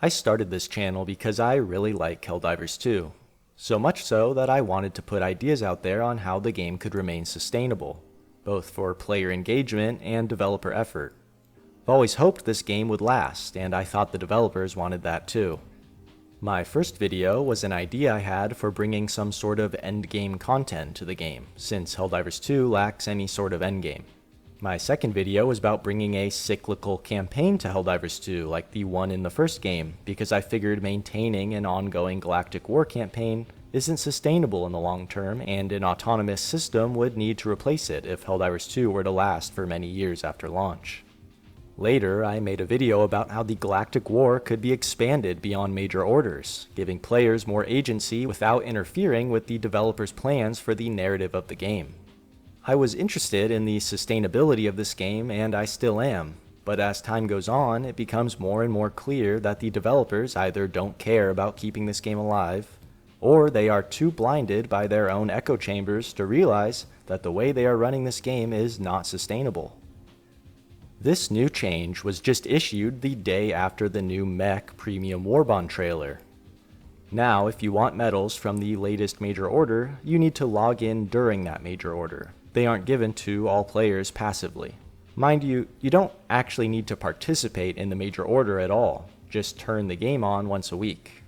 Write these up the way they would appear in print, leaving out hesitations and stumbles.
I started this channel because I really like Helldivers 2. So much so that I wanted to put ideas out there on how the game could remain sustainable, both for player engagement and developer effort. I've always hoped this game would last, and I thought the developers wanted that too. My first video was an idea I had for bringing some sort of endgame content to the game, since Helldivers 2 lacks any sort of endgame. My second video was about bringing a cyclical campaign to Helldivers 2 like the one in the first game, because I figured maintaining an ongoing Galactic War campaign isn't sustainable in the long term, and an autonomous system would need to replace it if Helldivers 2 were to last for many years after launch. Later, I made a video about how the Galactic War could be expanded beyond major orders, giving players more agency without interfering with the developers' plans for the narrative of the game. I was interested in the sustainability of this game, and I still am, but as time goes on, it becomes more and more clear that the developers either don't care about keeping this game alive, or they are too blinded by their own echo chambers to realize that the way they are running this game is not sustainable. This new change was just issued the day after the new Mech Premium Warbond trailer. Now, if you want medals from the latest major order, you need to log in during that major order. They aren't given to all players passively. Mind you, you don't actually need to participate in the major order at all, just turn the game on once a week.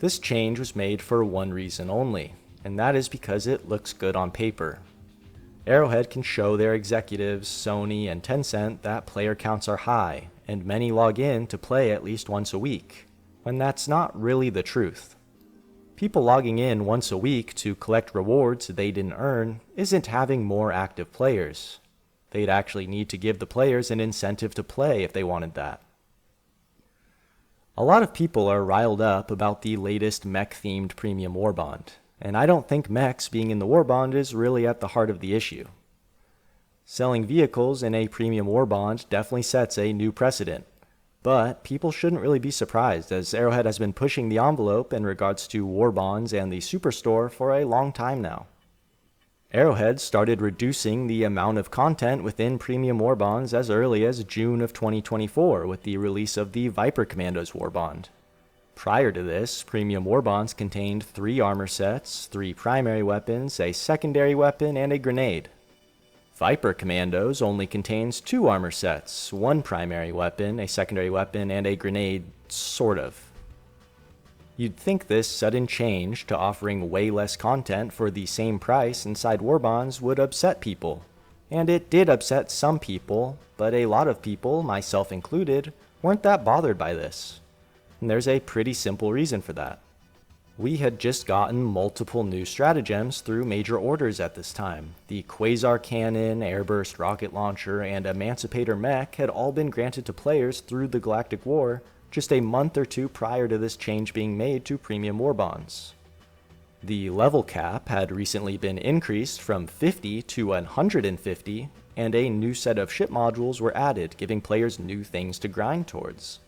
This change was made for one reason only, and that is because it looks good on paper. Arrowhead can show their executives, Sony and Tencent, that player counts are high, and many log in to play at least once a week, when that's not really the truth. People logging in once a week to collect rewards they didn't earn isn't having more active players. They'd actually need to give the players an incentive to play if they wanted that. A lot of people are riled up about the latest mech-themed Premium Warbond, and I don't think mechs being in the Warbond is really at the heart of the issue. Selling vehicles in a Premium Warbond definitely sets a new precedent, but people shouldn't really be surprised, as Arrowhead has been pushing the envelope in regards to Warbonds and the Superstore for a long time now. Arrowhead started reducing the amount of content within Premium Warbonds as early as June of 2024 with the release of the Viper Commandos Warbond. Prior to this, Premium Warbonds contained 3 armor sets, 3 primary weapons, a secondary weapon, and a grenade. Viper Commandos only contains 2 armor sets, 1 primary weapon, a secondary weapon, and a grenade, sort of. You'd think this sudden change to offering way less content for the same price inside Warbonds would upset people. And it did upset some people, but a lot of people, myself included, weren't that bothered by this. And there's a pretty simple reason for that. We had just gotten multiple new stratagems through major orders at this time. The Quasar Cannon, Airburst Rocket Launcher, and Emancipator Mech had all been granted to players through the Galactic War just a month or two prior to this change being made to Premium Warbonds. The level cap had recently been increased from 50 to 150, and a new set of ship modules were added, giving players new things to grind towards.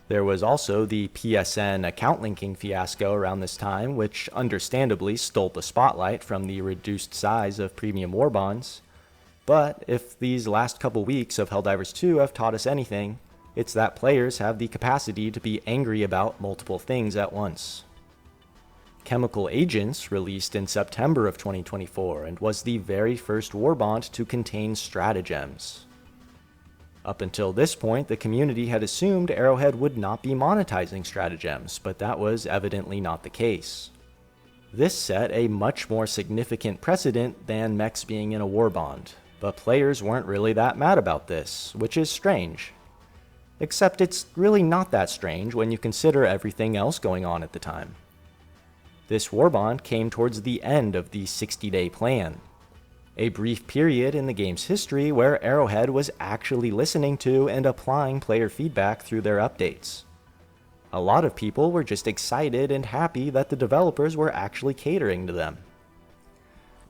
There was also the PSN account linking fiasco around this time, which understandably stole the spotlight from the reduced size of Premium Warbonds. But if these last couple weeks of Helldivers 2 have taught us anything, it's that players have the capacity to be angry about multiple things at once. Chemical Agents released in September of 2024 and was the very first Warbond to contain stratagems. Up until this point, the community had assumed Arrowhead would not be monetizing stratagems, but that was evidently not the case. This set a much more significant precedent than mechs being in a Warbond, but players weren't really that mad about this, which is strange. Except it's really not that strange when you consider everything else going on at the time. This Warbond came towards the end of the 60-day plan, a brief period in the game's history where Arrowhead was actually listening to and applying player feedback through their updates. A lot of people were just excited and happy that the developers were actually catering to them.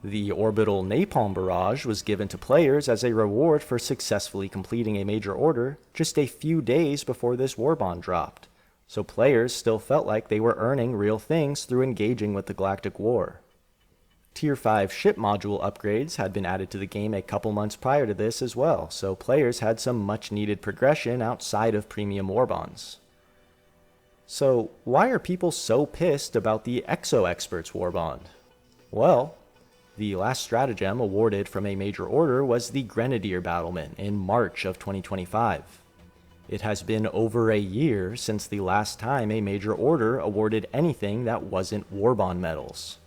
The orbital napalm barrage was given to players as a reward for successfully completing a major order just a few days before this Warbond dropped, so players still felt like they were earning real things through engaging with the Galactic War. Tier 5 ship module upgrades had been added to the game a couple months prior to this as well, so players had some much needed progression outside of Premium Warbonds. So, why are people so pissed about the Exo-Experts Warbond? Well, the last stratagem awarded from a major order was the Grenadier Battlement in March of 2025. It has been over a year since the last time a major order awarded anything that wasn't Warbond medals.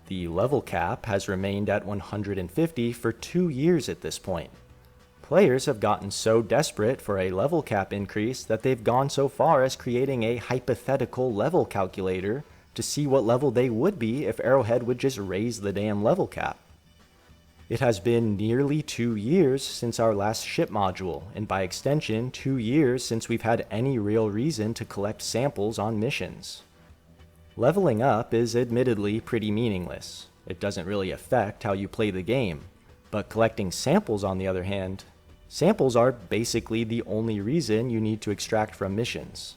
The level cap has remained at 150 for 2 years at this point. Players have gotten so desperate for a level cap increase that they've gone so far as creating a hypothetical level calculator to see what level they would be if Arrowhead would just raise the damn level cap. It has been nearly 2 years since our last ship module, and by extension 2 years since we've had any real reason to collect samples on missions. Leveling up is admittedly pretty meaningless. It doesn't really affect how you play the game, but collecting samples on the other hand, samples are basically the only reason you need to extract from missions.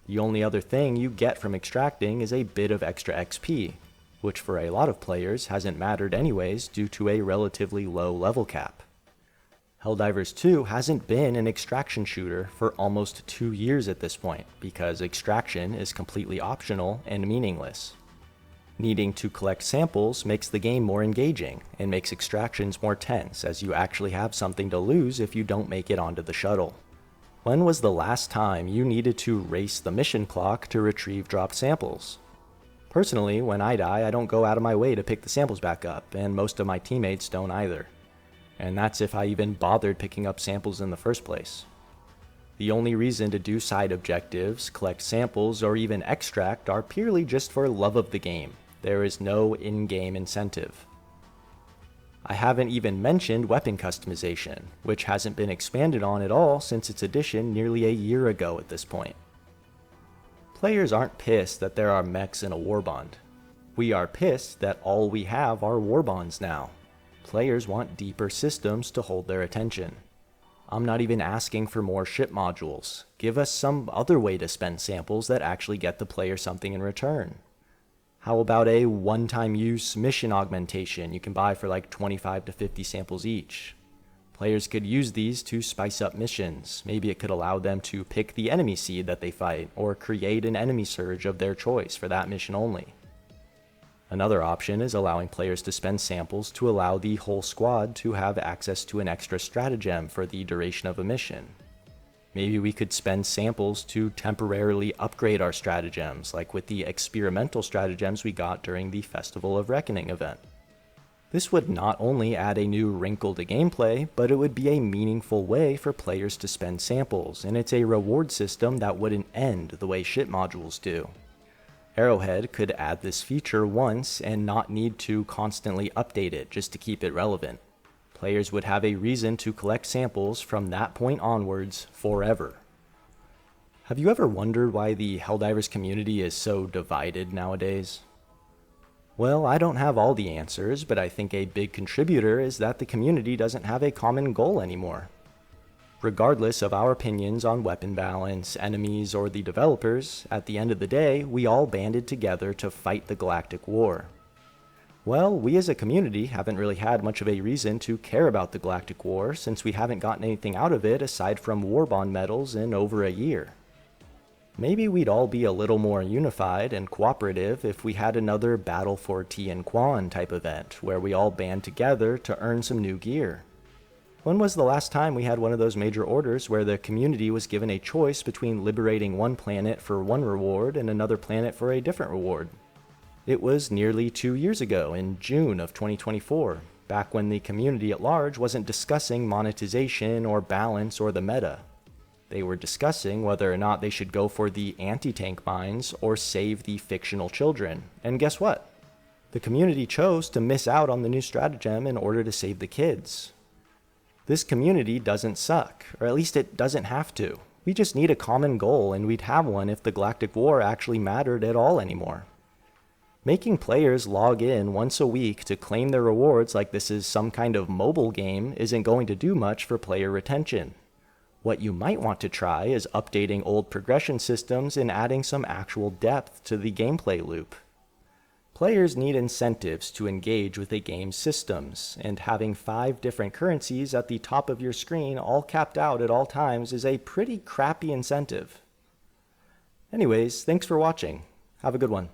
The only other thing you get from extracting is a bit of extra XP, which for a lot of players hasn't mattered anyways due to a relatively low level cap. Helldivers 2 hasn't been an extraction shooter for almost 2 years at this point, because extraction is completely optional and meaningless. Needing to collect samples makes the game more engaging, and makes extractions more tense as you actually have something to lose if you don't make it onto the shuttle. When was the last time you needed to race the mission clock to retrieve dropped samples? Personally, when I die, I don't go out of my way to pick the samples back up, and most of my teammates don't either. And that's if I even bothered picking up samples in the first place. The only reason to do side objectives, collect samples, or even extract are purely just for love of the game. There is no in-game incentive. I haven't even mentioned weapon customization, which hasn't been expanded on at all since its addition nearly a year ago at this point. Players aren't pissed that there are mechs in a warbond. We are pissed that all we have are warbonds now. Players want deeper systems to hold their attention. I'm not even asking for more ship modules. Give us some other way to spend samples that actually get the player something in return. How about a one-time use mission augmentation you can buy for like 25 to 50 samples each? Players could use these to spice up missions. Maybe it could allow them to pick the enemy seed that they fight, or create an enemy surge of their choice for that mission only. Another option is allowing players to spend samples to allow the whole squad to have access to an extra stratagem for the duration of a mission. Maybe we could spend samples to temporarily upgrade our stratagems, like with the experimental stratagems we got during the Festival of Reckoning event. This would not only add a new wrinkle to gameplay, but it would be a meaningful way for players to spend samples, and it's a reward system that wouldn't end the way ship modules do. Arrowhead could add this feature once and not need to constantly update it just to keep it relevant. Players would have a reason to collect samples from that point onwards forever. Have you ever wondered why the Helldivers community is so divided nowadays? Well, I don't have all the answers, but I think a big contributor is that the community doesn't have a common goal anymore. Regardless of our opinions on weapon balance, enemies, or the developers, at the end of the day, we all banded together to fight the Galactic War. Well, we as a community haven't really had much of a reason to care about the Galactic War since we haven't gotten anything out of it aside from Warbond medals in over a year. Maybe we'd all be a little more unified and cooperative if we had another Battle for Tien Quan type event where we all band together to earn some new gear. When was the last time we had one of those major orders where the community was given a choice between liberating one planet for one reward and another planet for a different reward? It was nearly 2 years ago, in June of 2024, back when the community at large wasn't discussing monetization or balance or the meta. They were discussing whether or not they should go for the anti-tank mines or save the fictional children. And guess what? The community chose to miss out on the new stratagem in order to save the kids. This community doesn't suck, or at least it doesn't have to. We just need a common goal, and we'd have one if the Galactic War actually mattered at all anymore. Making players log in once a week to claim their rewards like this is some kind of mobile game isn't going to do much for player retention. What you might want to try is updating old progression systems and adding some actual depth to the gameplay loop. Players need incentives to engage with a game's systems, and having 5 different currencies at the top of your screen all capped out at all times is a pretty crappy incentive. Anyways, thanks for watching. Have a good one.